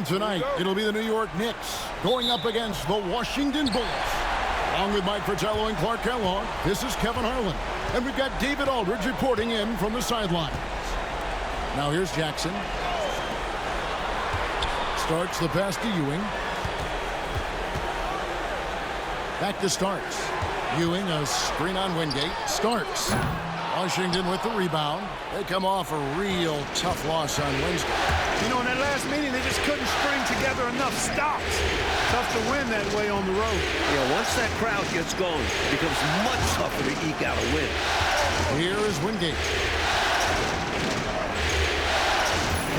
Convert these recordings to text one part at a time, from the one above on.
And tonight, it'll be the New York Knicks going up against the Washington Bullets. Along with Mike Fratello and Clark Kellogg, this is Kevin Harlan. And we've got David Aldridge reporting in from the sidelines. Now here's Jackson. Starts the pass to Ewing. Back to Starks. Ewing, a screen on Wingate. Starks. Washington with the rebound. They come off a real tough loss on Wednesday. You know, in that last meeting, they just couldn't string together enough stops. Tough to win that way on the road. Yeah, once that crowd gets going, it becomes much tougher to eke out a win. Here is Wingate.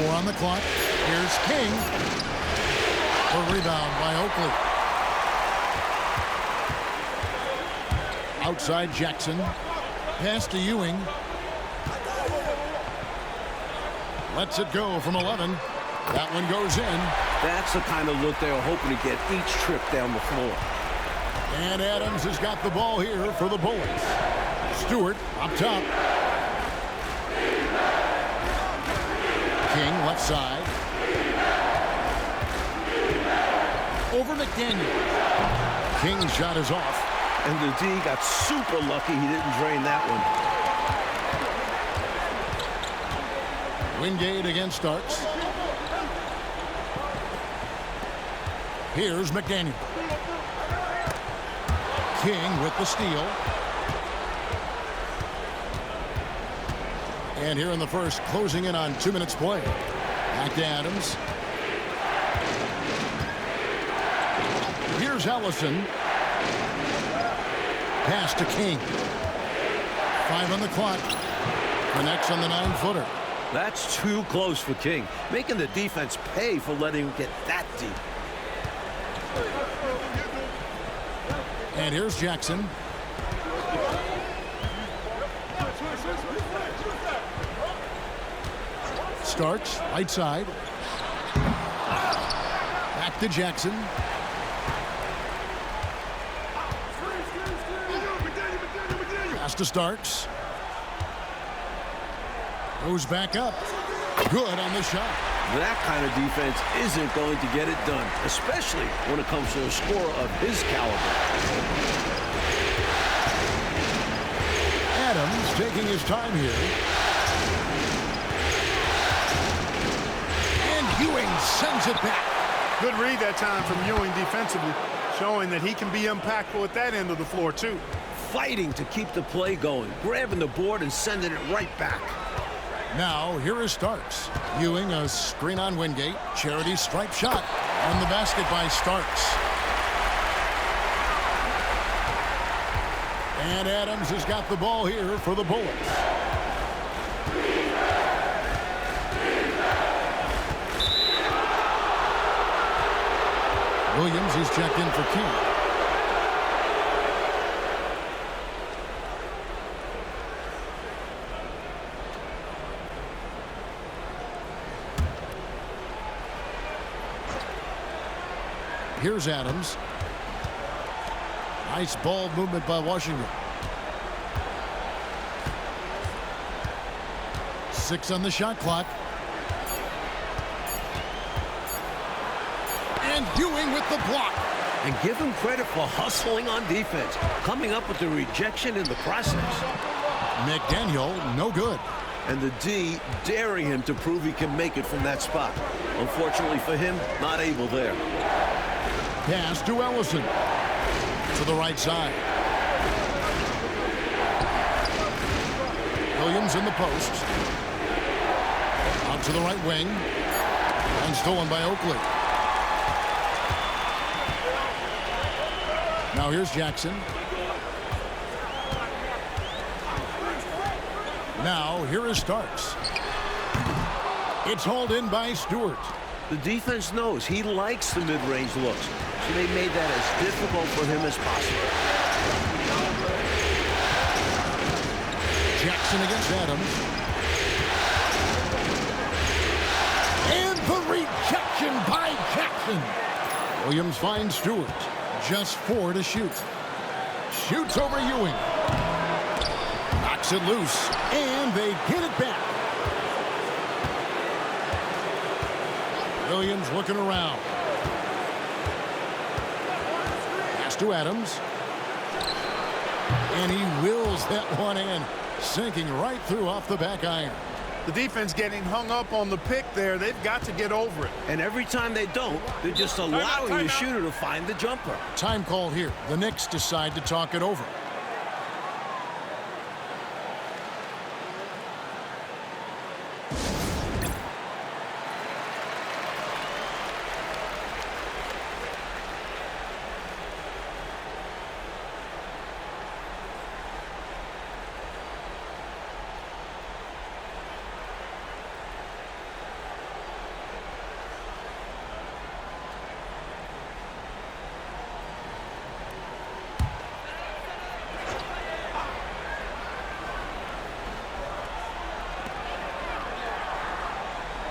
4 on the clock. Here's King. A rebound by Oakley. Outside Jackson. Pass to Ewing. Lets it go from 11. That one goes in. That's the kind of look they were hoping to get each trip down the floor. And Adams has got the ball here for the Bullets. Stewart up top. King left side. Over McDaniel. King's shot is off. And the D got super lucky he didn't drain that one. Wingate against Starks. Here's McDaniel. King with the steal. And here in the first, closing in on 2 minutes play. Back to Adams. Here's Ellison. Pass to King. 5 on the clock. Connects on the 9-footer. That's too close for King, making the defense pay for letting him get that deep. And here's Jackson. Starts right side. Back to Jackson. Pass to Starks. Goes back up. Good on the shot. That kind of defense isn't going to get it done, especially when it comes to a scorer of his caliber. Adams taking his time here. And Ewing sends it back. Good read that time from Ewing defensively, showing that he can be impactful at that end of the floor, too. Fighting to keep the play going, grabbing the board and sending it right back. Now, here is Starks. Ewing, a screen on Wingate. Charity stripe shot. On the basket by Starks. And Adams has got the ball here for the Bullets. Williams, he's checked in for King. Here's Adams. Nice ball movement by Washington. 6 on the shot clock. And Ewing with the block. And give him credit for hustling on defense, coming up with the rejection in the process. McDaniel, no good. And the D daring him to prove he can make it from that spot. Unfortunately for him, not able there. Pass to Ellison. To the right side. Williams in the post. Out to the right wing. And stolen by Oakley. Now here's Jackson. Now here is Starks. It's hauled in by Stewart. The defense knows he likes the mid-range looks, so they made that as difficult for him as possible. Jackson against Adams. And the rejection by Jackson. Williams finds Stewart. Just 4 to shoot. Shoots over Ewing. Knocks it loose. And they get it back. Williams looking around. Pass to Adams. And he wills that one in, sinking right through off the back iron. The defense getting hung up on the pick there. They've got to get over it. And every time they don't, they're just allowing the shooter to find the jumper. Time called here. The Knicks decide to talk it over.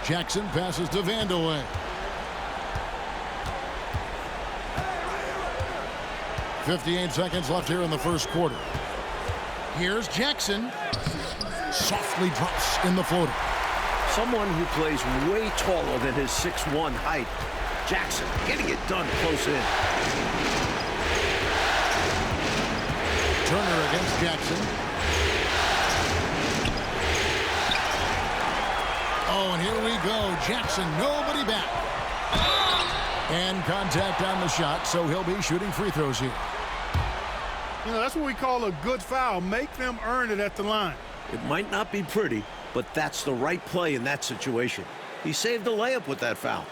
Jackson passes to Vandeweghe. 58 seconds left here in the first quarter. Here's Jackson. Softly drops in the floater. Someone who plays way taller than his 6'1" height. Jackson getting it done close in. Turner against Jackson. Oh, and here we go. Jackson, nobody back. And contact on the shot, so he'll be shooting free throws here. You know, that's what we call a good foul. Make them earn it at the line. It might not be pretty, but that's the right play in that situation. He saved the layup with that foul.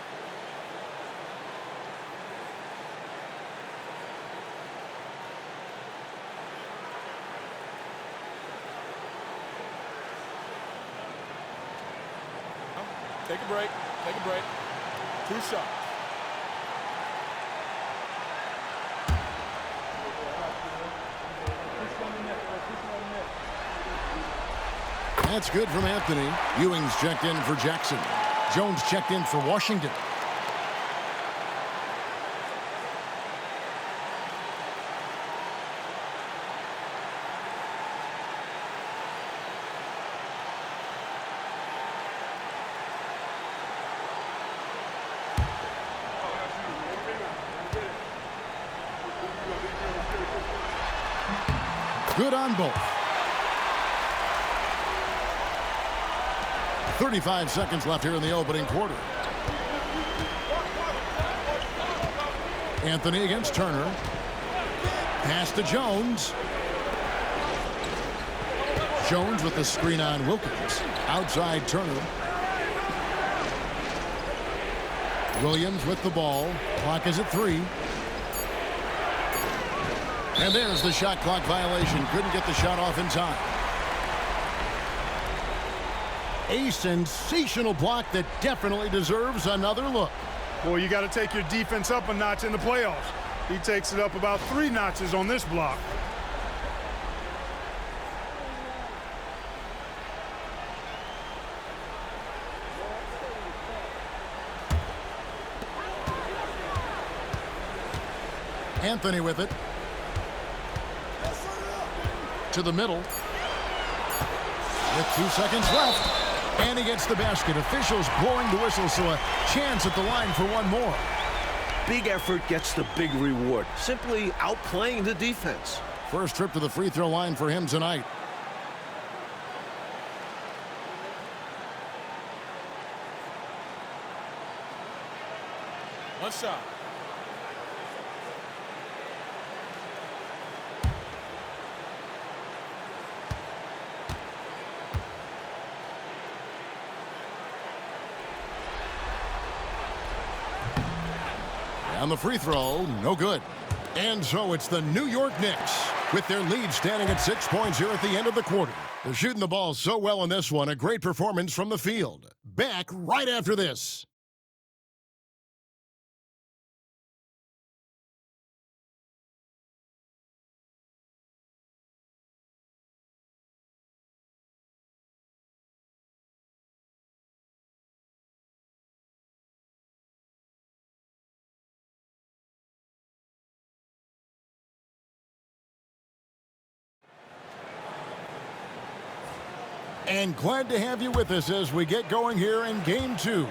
Take a break. Take a break. 2 shots. That's good from Anthony. Ewing's checked in for Jackson. Jones checked in for Washington. Good on both. 35 seconds left here in the opening quarter. Anthony against Turner. Pass to Jones. Jones with the screen on Wilkins. Outside Turner. Williams with the ball. Clock is at 3. And there's the shot clock violation. Couldn't get the shot off in time. A sensational block that definitely deserves another look. Boy, you got to take your defense up a notch in the playoffs. He takes it up about 3 notches on this block. Anthony with it. To the middle. With 2 seconds left. And he gets the basket. Officials blowing the whistle, so a chance at the line for one more. Big effort gets the big reward. Simply outplaying the defense. First trip to the free throw line for him tonight. One shot. On the free throw, no good. And so it's the New York Knicks with their lead standing at 6 points here at the end of the quarter. They're shooting the ball so well in this one. A great performance from the field. Back right after this. And glad to have you with us as we get going here in Game 2.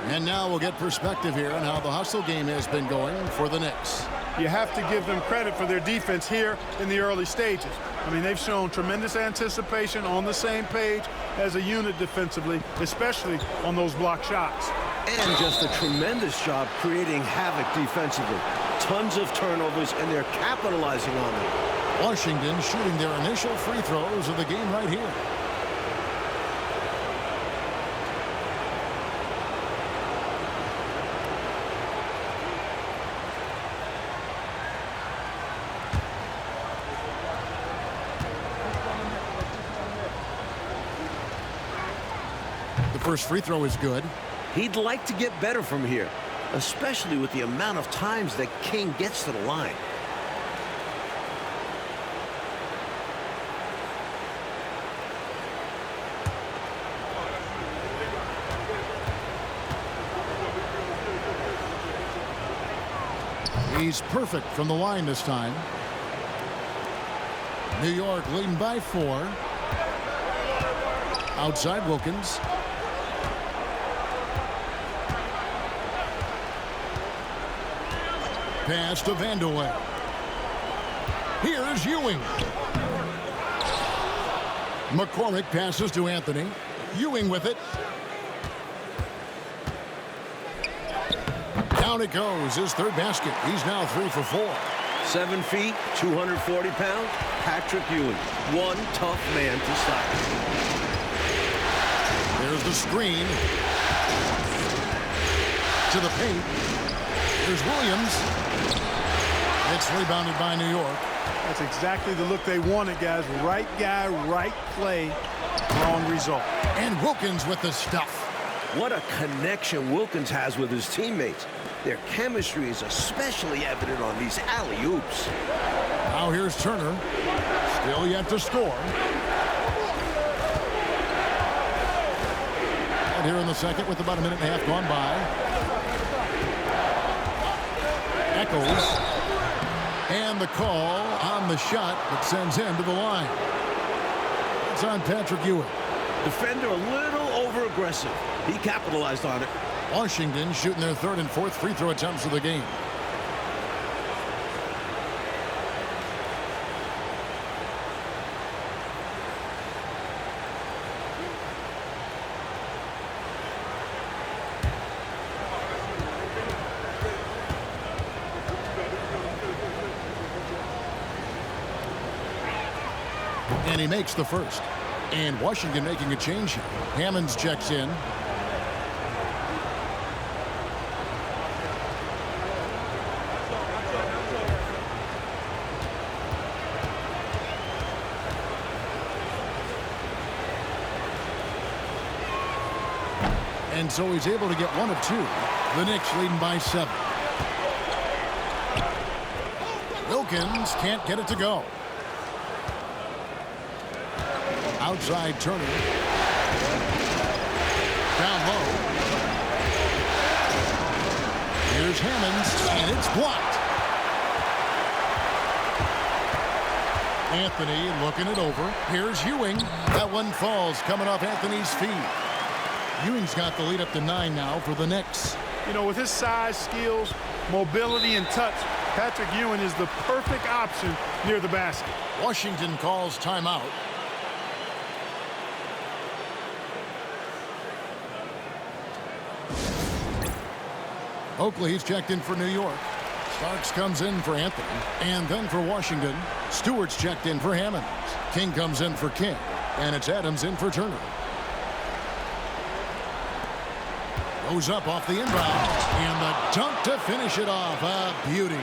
And now we'll get perspective here on how the hustle game has been going for the Knicks. You have to give them credit for their defense here in the early stages. I mean, they've shown tremendous anticipation, on the same page as a unit defensively, especially on those block shots. And just a tremendous job creating havoc defensively. Tons of turnovers, and they're capitalizing on them. Washington shooting their initial free throws of the game right here. The first free throw is good. He'd like to get better from here, especially with the amount of times that King gets to the line. He's perfect from the line this time. New York leading by 4. Outside Wilkins. Pass to Vandeweghe. Here's Ewing. McCormick passes to Anthony. Ewing with it. Down it goes, his third basket. He's now 3 for 4. 7 feet, 240 pounds, Patrick Ewing. One tough man to stop. There's the screen. To the paint. There's Williams. It's rebounded by New York. That's exactly the look they wanted, guys. Right guy, right play, wrong result. And Wilkins with the stuff. What a connection Wilkins has with his teammates. Their chemistry is especially evident on these alley-oops. Now here's Turner. Still yet to score. And here in the second with about a minute and a half gone by. Echoes. And the call on the shot that sends him to the line. It's on Patrick Ewing. Defender a little over-aggressive. He capitalized on it. Washington shooting their third and fourth free throw attempts of the game. And he makes the first. And Washington making a change here. Hammonds checks in. And so he's able to get 1 of 2. The Knicks leading by 7. Wilkins can't get it to go. Outside Turner. Down low. Here's Hammonds, and it's blocked. Anthony looking it over. Here's Ewing. That one falls coming off Anthony's feet. Ewing's got the lead up to 9 now for the Knicks. You know, with his size, skills, mobility, and touch, Patrick Ewing is the perfect option near the basket. Washington calls timeout. Oakley's checked in for New York. Starks comes in for Anthony. And then for Washington, Stewart's checked in for Hammonds. King comes in for King. And it's Adams in for Turner. Goes up off the inbound. And the dunk to finish it off. A beauty.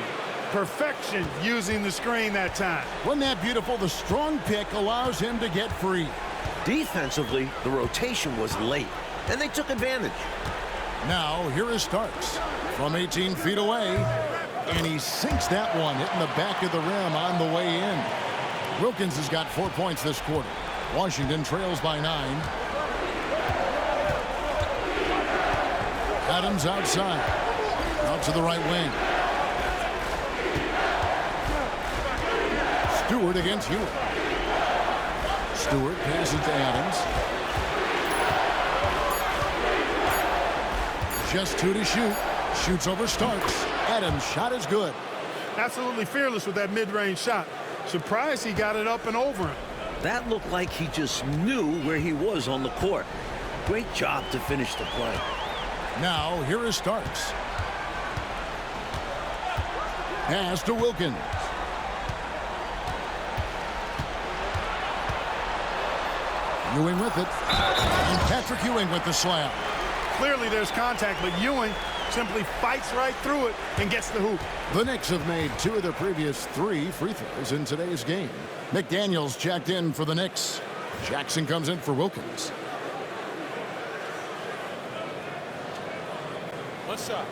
Perfection using the screen that time. Wasn't that beautiful? The strong pick allows him to get free. Defensively, the rotation was late, and they took advantage. Now, here is Starks from 18 feet away. And he sinks that one, hitting the back of the rim on the way in. Wilkins has got 4 points this quarter. Washington trails by 9. Adams outside. Out to the right wing. Stewart against Ewing. Stewart passes to Adams. just 2 to shoot. Shoots over Starks. Adams' shot is good. Absolutely fearless with that mid-range shot. Surprised he got it up and over him. That looked like he just knew where he was on the court. Great job to finish the play. Now, here is Starks. Pass to Wilkins. Ewing with it. And Patrick Ewing with the slam. Clearly there's contact, but Ewing simply fights right through it and gets the hoop. The Knicks have made 2 of their previous 3 free throws in today's game. McDaniels checked in for the Knicks. Jackson comes in for Wilkins. What's up?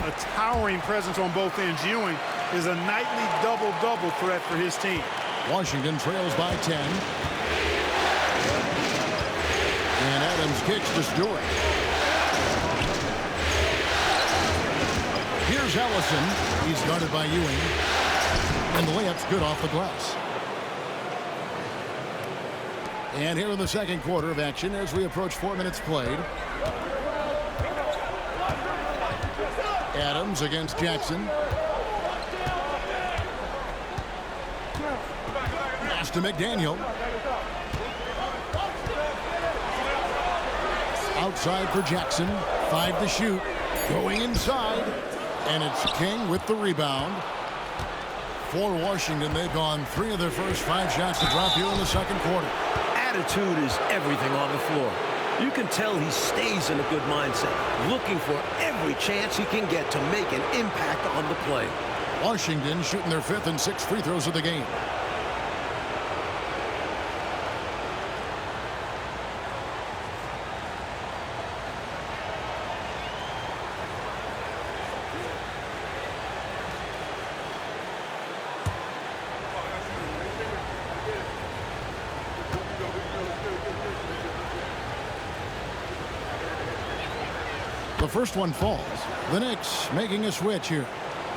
A towering presence on both ends. Ewing is a nightly double-double threat for his team. Washington trails by 10. And Adams kicks to Stewart. Here's Ellison. He's guarded by Ewing. And the layup's good off the glass. And here in the second quarter of action as we approach 4 minutes played. Adams against Jackson. Pass to McDaniel. Outside for Jackson. 5 to shoot. Going inside. And it's King with the rebound. For Washington, they've gone 3 of their first 5 shots to drop here in the second quarter. Attitude is everything on the floor. You can tell he stays in a good mindset, looking for every chance he can get to make an impact on the play. Washington shooting their 5th and 6th free throws of the game. The first one falls. The Knicks making a switch here.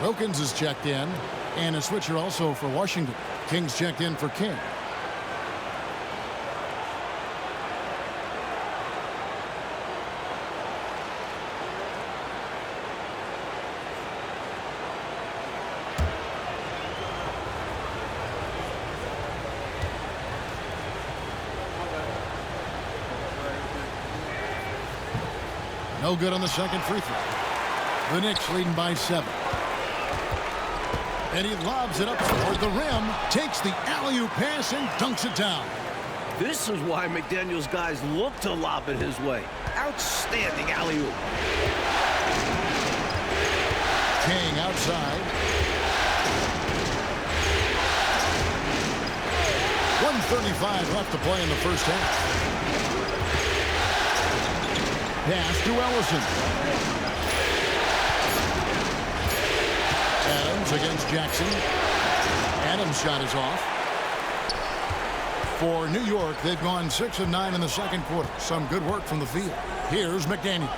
Wilkins is checked in. And a switcher also for Washington. King's checked in for King. No good on the second free throw. The Knicks leading by 7. And he lobs it up toward the rim, takes the alley-oop pass and dunks it down. This is why McDaniel's guys look to lob it his way. Outstanding alley-oop. King outside. 1:35 left to play in the first half. Pass to Ellison. Adams against Jackson. Adams' shot is off. For New York, they've gone 6 of 9 in the second quarter. Some good work from the field. Here's McDaniel.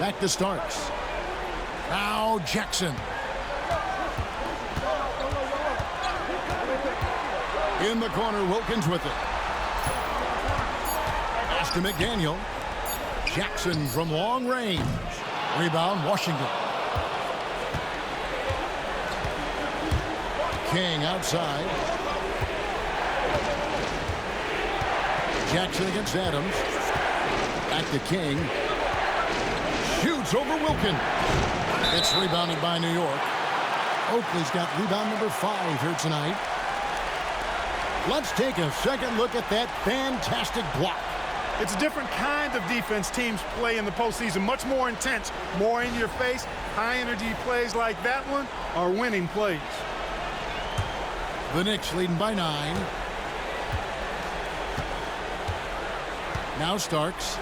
Back to Starks. Now Jackson. In the corner, Wilkins with it. Pass to McDaniel. Jackson from long range. Rebound, Washington. King outside. Jackson against Adams. Back to King. Shoots over Wilkins. It's rebounded by New York. Oakley's got rebound number 5 here tonight. Let's take a second look at that fantastic block. It's a different kind of defense teams play in the postseason. Much more intense, more in your face. High energy plays like that one are winning plays. The Knicks leading by 9. Now Starks.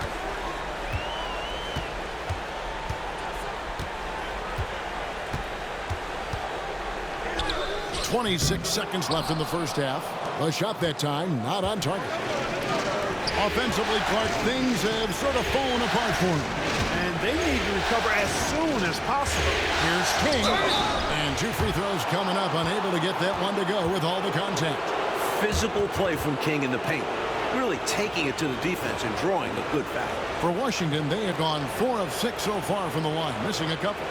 .26 seconds left in the first half. A shot that time not on target. Offensively, Clark, things have sort of fallen apart for him. And they need to recover as soon as possible. Here's King. And 2 free throws coming up, unable to get that one to go with all the contact. Physical play from King in the paint. Really taking it to the defense and drawing a good foul. For Washington, they have gone 4 of 6 so far from the line, missing a couple.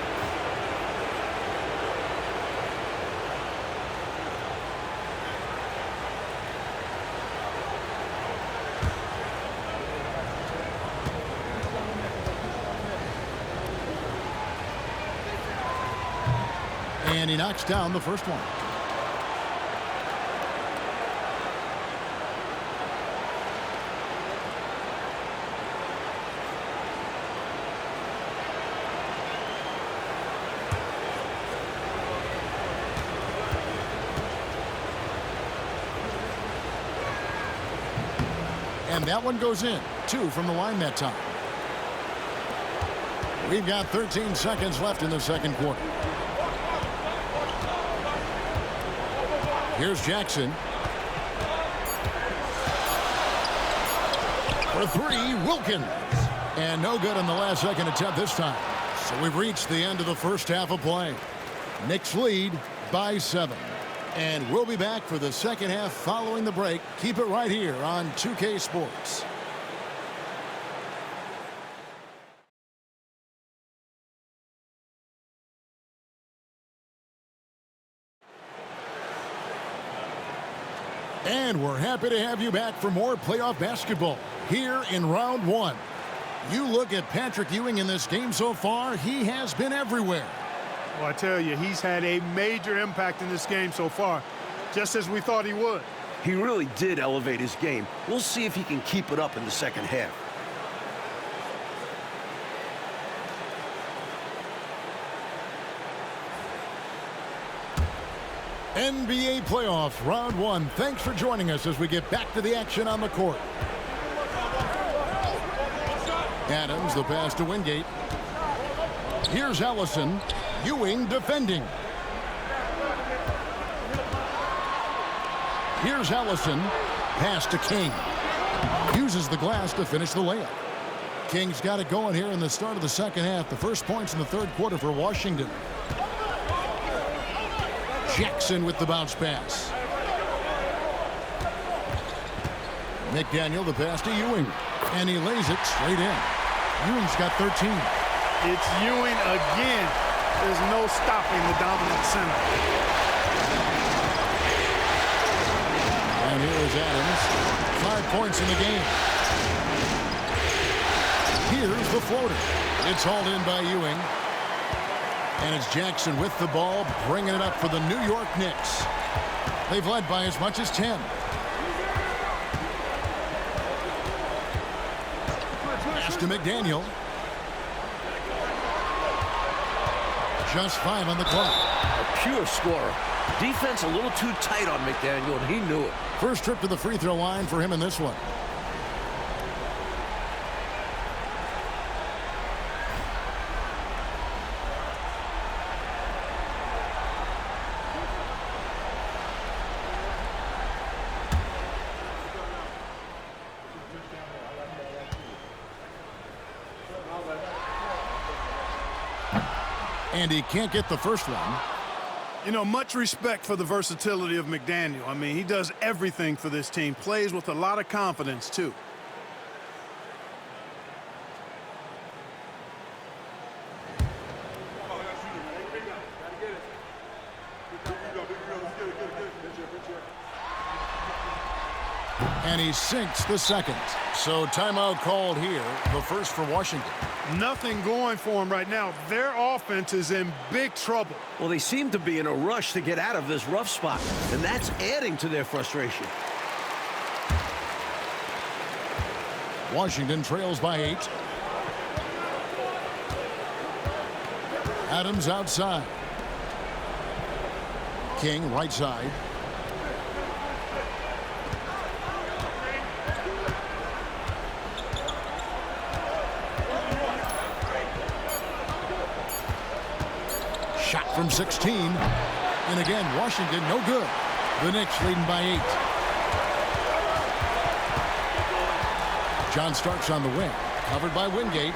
And he knocks down the first one. And that one goes in. 2 from the line that time. We've got 13 seconds left in the second quarter. Here's Jackson. For 3, Wilkins. And no good on the last second attempt this time. So we've reached the end of the first half of play. Knicks lead by 7. And we'll be back for the second half following the break. Keep it right here on 2K Sports. And we're happy to have you back for more playoff basketball here in round 1. You look at Patrick Ewing in this game so far, he has been everywhere. Well, I tell you, he's had a major impact in this game so far, just as we thought he would. He really did elevate his game. We'll see if he can keep it up in the second half. NBA playoffs, round 1. Thanks for joining us as we get back to the action on the court. Adams, the pass to Wingate. Here's Ellison. Ewing defending. Here's Ellison. Pass to King. Uses the glass to finish the layup. King's got it going here in the start of the second half. The first points in the third quarter for Washington. Jackson with the bounce pass. McDaniel the pass to Ewing. And he lays it straight in. Ewing's got 13. It's Ewing again. There's no stopping the dominant center. And here is Adams. 5 points in the game. Here's the floater. It's hauled in by Ewing. And it's Jackson with the ball, bringing it up for the New York Knicks. They've led by as much as 10. Pass to McDaniel. Just 5 on the clock. A pure scorer. Defense a little too tight on McDaniel, and he knew it. First trip to the free throw line for him in this one. And he can't get the first one. You know, much respect for the versatility of McDaniel. I mean, he does everything for this team, plays with a lot of confidence, too. And he sinks the second. So timeout called here, the first for Washington. Nothing going for him right now. Their offense is in big trouble. Well, they seem to be in a rush to get out of this rough spot, and that's adding to their frustration. Washington trails by 8. Adams outside. King right side. Shot from 16. And again, Washington no good. The Knicks leading by 8. John Starks on the wing. Covered by Wingate.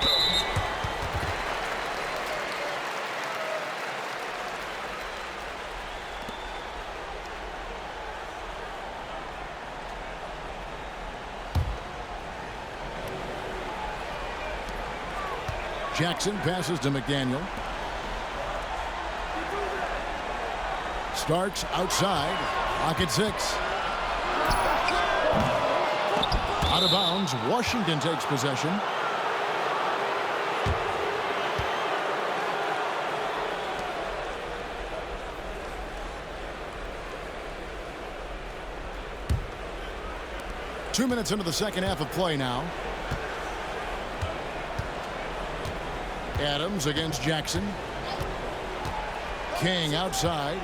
Jackson passes to McDaniel. Starks outside. Lock at 6. Out of bounds. Washington takes possession. Two minutes into the second half of play now. Adams against Jackson. King outside.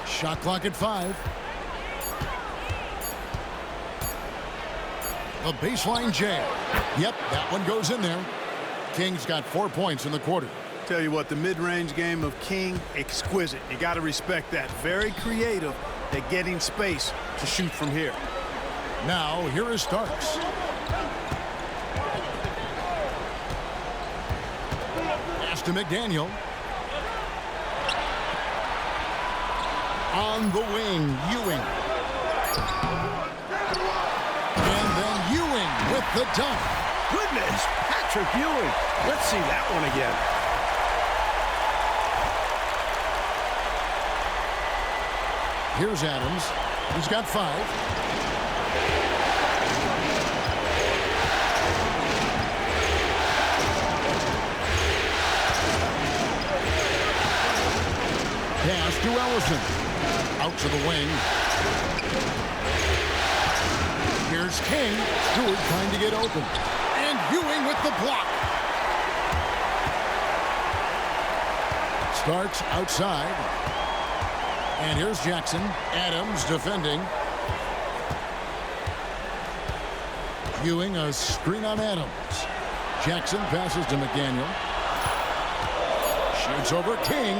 Shot clock at 5. The baseline jam. Yep, that one goes in there. King's got 4 points in the quarter. Tell you what, the mid-range game of King, exquisite. You got to respect that. Very creative at getting space to shoot from here. Now, here is Starks. Pass to McDaniel. On the wing, Ewing. And then Ewing with the dunk. Goodness, Patrick Ewing. Let's see that one again. Here's Adams. He's got 5. Pass to Ellison. Out to the wing. Here's King. Stewart trying to get open. And Ewing with the block. Starks outside. And here's Jackson. Adams defending. Ewing a screen on Adams. Jackson passes to McDaniel. Shoots over King.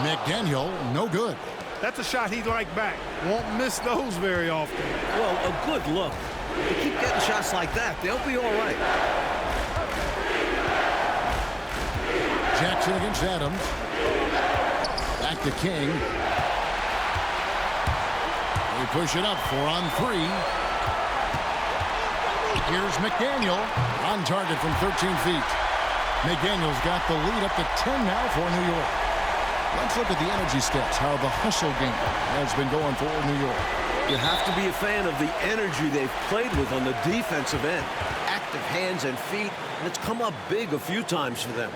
McDaniel, no good. That's a shot he'd like back. Won't miss those very often. Well, a good look. They keep getting shots like that, they'll be all right. Jackson against Adams. Back to King. They push it up 4 on 3. Here's McDaniel on target from 13 feet. McDaniel's got the lead up to 10 now for New York. Let's look at the energy stats, how the hustle game has been going for New York. You have to be a fan of the energy they've played with on the defensive end. Active hands and feet, and it's come up big a few times for them.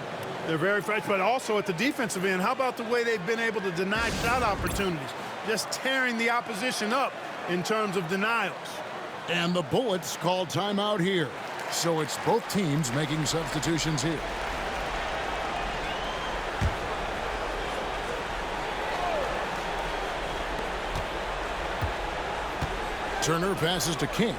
They're very fresh, but also at the defensive end, how about the way they've been able to deny shot opportunities? Just tearing the opposition up in terms of denials. And the Bullets called timeout here. So it's both teams making substitutions here. Turner passes to King.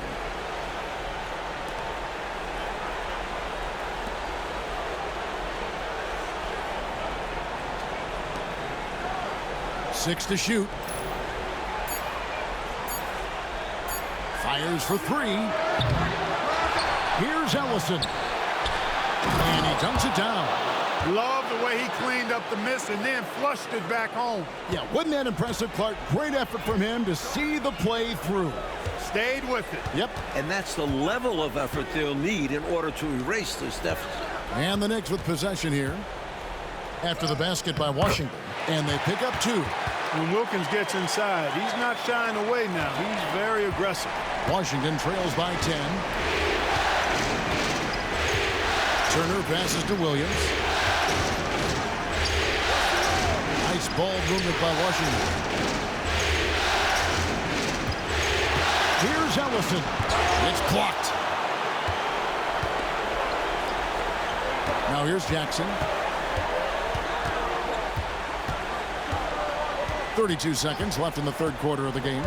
Six to shoot. Fires for 3. Here's Ellison. And he dunks it down. Love the way he cleaned up the miss and then flushed it back home. Yeah, wasn't that impressive, Clark? Great effort from him to see the play through. Stayed with it. Yep. And that's the level of effort they'll need in order to erase this deficit. And the Knicks with possession here after the basket by Washington. And they pick up 2. When Wilkins gets inside, he's not shying away now. He's very aggressive. Washington trails by 10. Turner passes to Williams. Nice ball movement by Washington. Here's Ellison. It's blocked. Now here's Jackson. 32 seconds left in the third quarter of the game.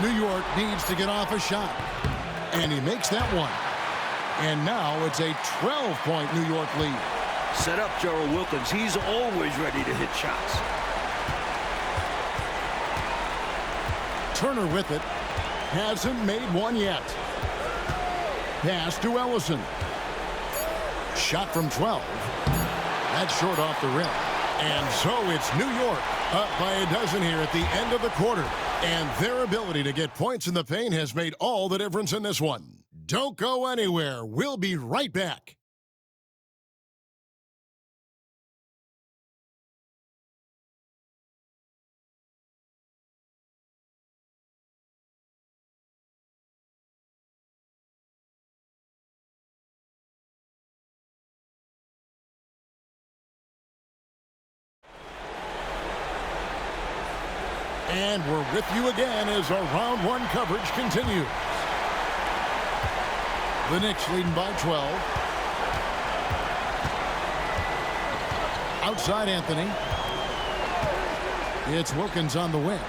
New York needs to get off a shot. And he makes that one. And now it's a 12-point New York lead. Set up Gerald Wilkins. He's always ready to hit shots. Turner with it. Hasn't made one yet. Pass to Ellison. Shot from 12. That's short off the rim. And so it's New York up by a dozen here at the end of the quarter. And their ability to get points in the paint has made all the difference in this one. Don't go anywhere. We'll be right back. And we're with you again as our round one coverage continues. The Knicks leading by 12. Outside Anthony. It's Wilkins on the wing.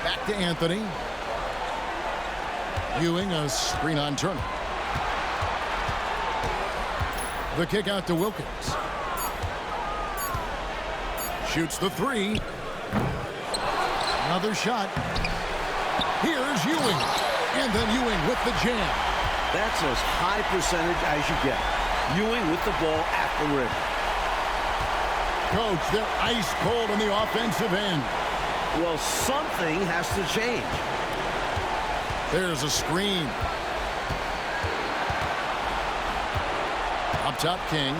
Back to Anthony. Ewing, a screen on Turner. The kick out to Wilkins. Shoots the three. Another shot. Here's Ewing. And then Ewing with the jam. That's as high percentage as you get. Ewing with the ball at the rim. Coach, they're ice cold on the offensive end. Well, something has to change. There's a screen. Up top, King.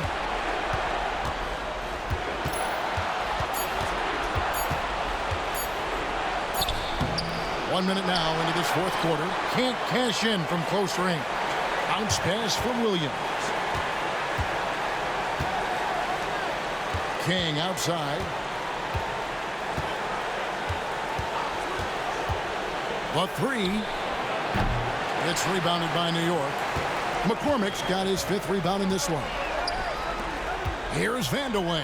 1 minute now into this fourth quarter. Can't cash in from close range. Bounce pass from Williams. King outside. The three. It's rebounded by New York. McCormick's got his fifth rebound in this one. Here's Vandeweghe.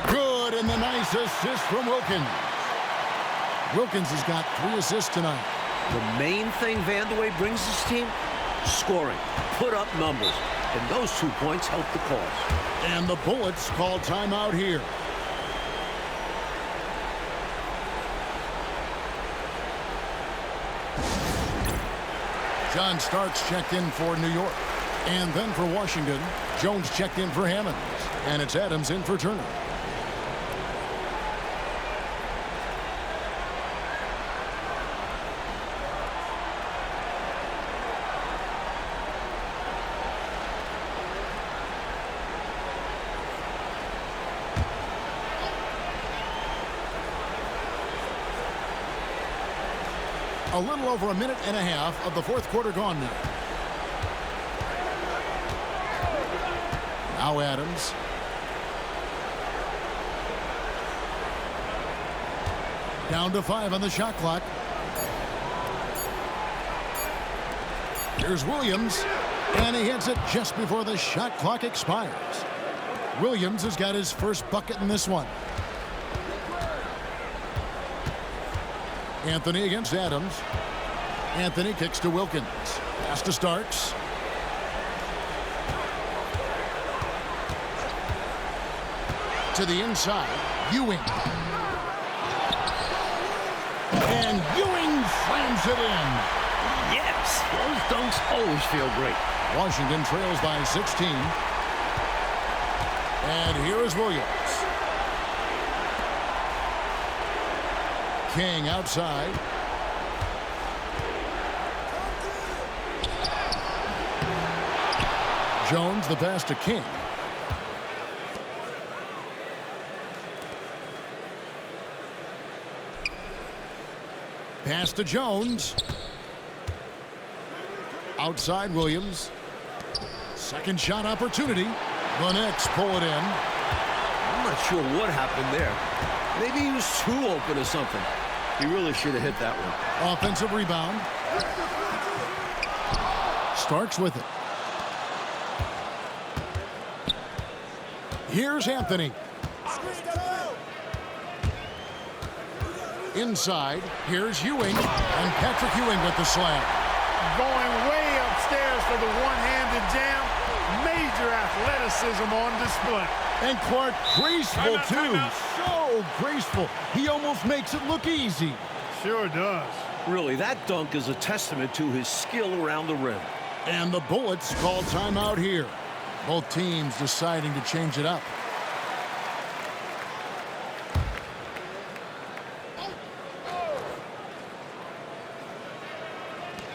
Good, and the nice assist from Wilkins. Wilkins has got 3 assists tonight. The main thing Vandeweghe brings his team, scoring, put up numbers, and those 2 points help the cause. And the Bullets call timeout here. John Starks checked in for New York. And then for Washington, Jones checked in for Hammonds. And it's Adams in for Turner. A little over a minute and a half of the fourth quarter gone now. Now Adams. Down to 5 on the shot clock. Here's Williams. And he hits it just before the shot clock expires. Williams has got his first bucket in this one. Anthony against Adams. Anthony kicks to Wilkins. Pass to Starks. To the inside. Ewing. And Ewing slams it in. Yes, those dunks always feel great. Washington trails by 16. And here is Williams. King outside. Jones, the pass to King. Pass to Jones. Outside Williams. Second shot opportunity. The Knicks pull it in. I'm not sure what happened there. Maybe he was too open or something. He really should have hit that one. Offensive rebound. Starks with it. Here's Anthony. Inside, here's Ewing. And Patrick Ewing with the slam. going way upstairs for the one-handed jam. Major athleticism on display. And Clark, graceful too. Timeout. So graceful. He almost makes it look easy. Sure does. Really, that dunk is a testament to his skill around the rim. And the Bullets call timeout here. Both teams deciding to change it up.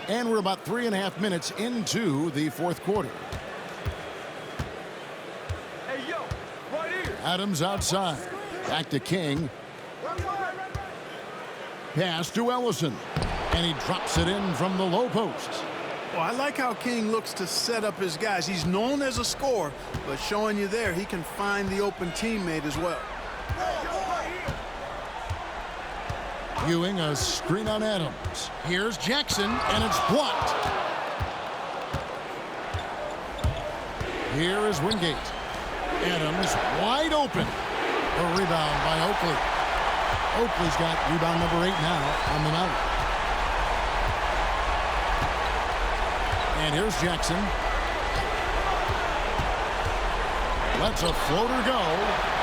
And we're about 3.5 minutes into the fourth quarter. Hey, yo, right here. Adams outside. Back to King. Pass to Ellison. And he drops it in from the low post. Well, I like how King looks to set up his guys. He's known as a scorer, but showing you there, he can find the open teammate as well. Ewing a screen on Adams. Here's Jackson, and it's blocked. Here is Wingate. Adams wide open. A rebound by Oakley. Oakley's got rebound number 8 now on the night. And here's Jackson. Lets a floater go.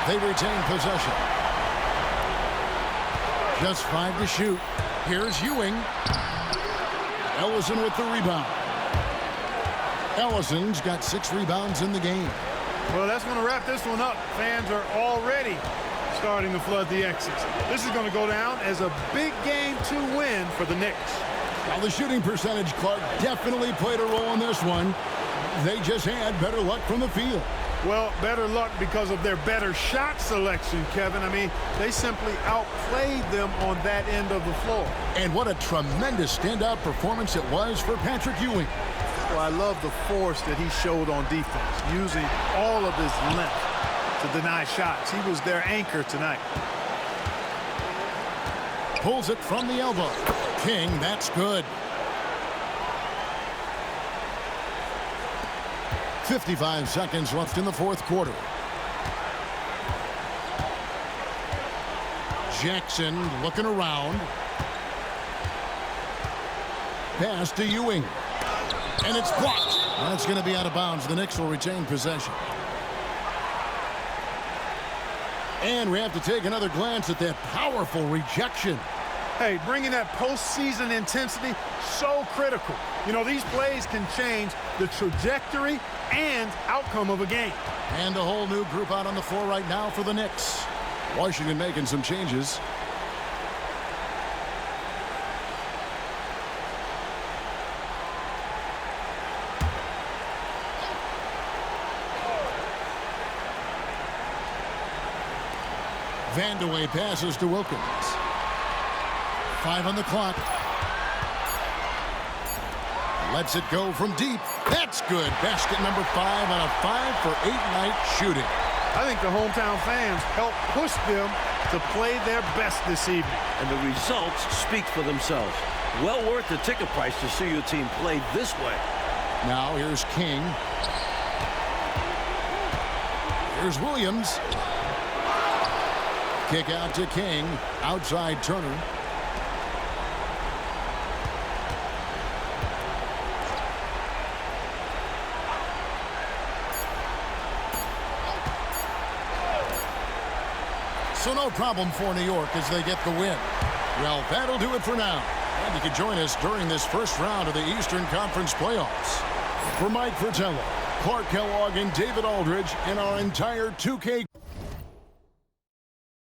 They retain possession. Just 5 to shoot. Here's Ewing. Ellison with the rebound. Ellison's got 6 rebounds in the game. Well, that's going to wrap this one up. Fans are already starting to flood the exits. This is going to go down as a big game to win for the Knicks. Well, the shooting percentage, Clark, definitely played a role in this one. They just had better luck from the field. Well, better luck because of their better shot selection, Kevin. I mean, they simply outplayed them on that end of the floor. And what a tremendous standout performance it was for Patrick Ewing. Well, I love the force that he showed on defense, using all of his length to deny shots. He was their anchor tonight. Pulls it from the elbow. King, that's good. 55 seconds left in the fourth quarter. Jackson looking around. Pass to Ewing. And it's blocked. That's going to be out of bounds. The Knicks will retain possession. And we have to take another glance at that powerful rejection. Hey, bringing that postseason intensity, so critical. You know, these plays can change the trajectory and outcome of a game. And a whole new group out on the floor right now for the Knicks. Washington making some changes. Vandeweghe passes to Wilkins. 5 on the clock. Lets it go from deep. That's good. Basket number 5 on a 5-for-8 night shooting. I think the hometown fans helped push them to play their best this evening. And the results speak for themselves. Well worth the ticket price to see your team play this way. Now here's King. Here's Williams. Kick out to King. Outside Turner. So no problem for New York as they get the win. Well, that'll do it for now. And you can join us during this first round of the Eastern Conference playoffs. For Mike Fratello, Clark Kellogg, and David Aldridge, and our entire 2K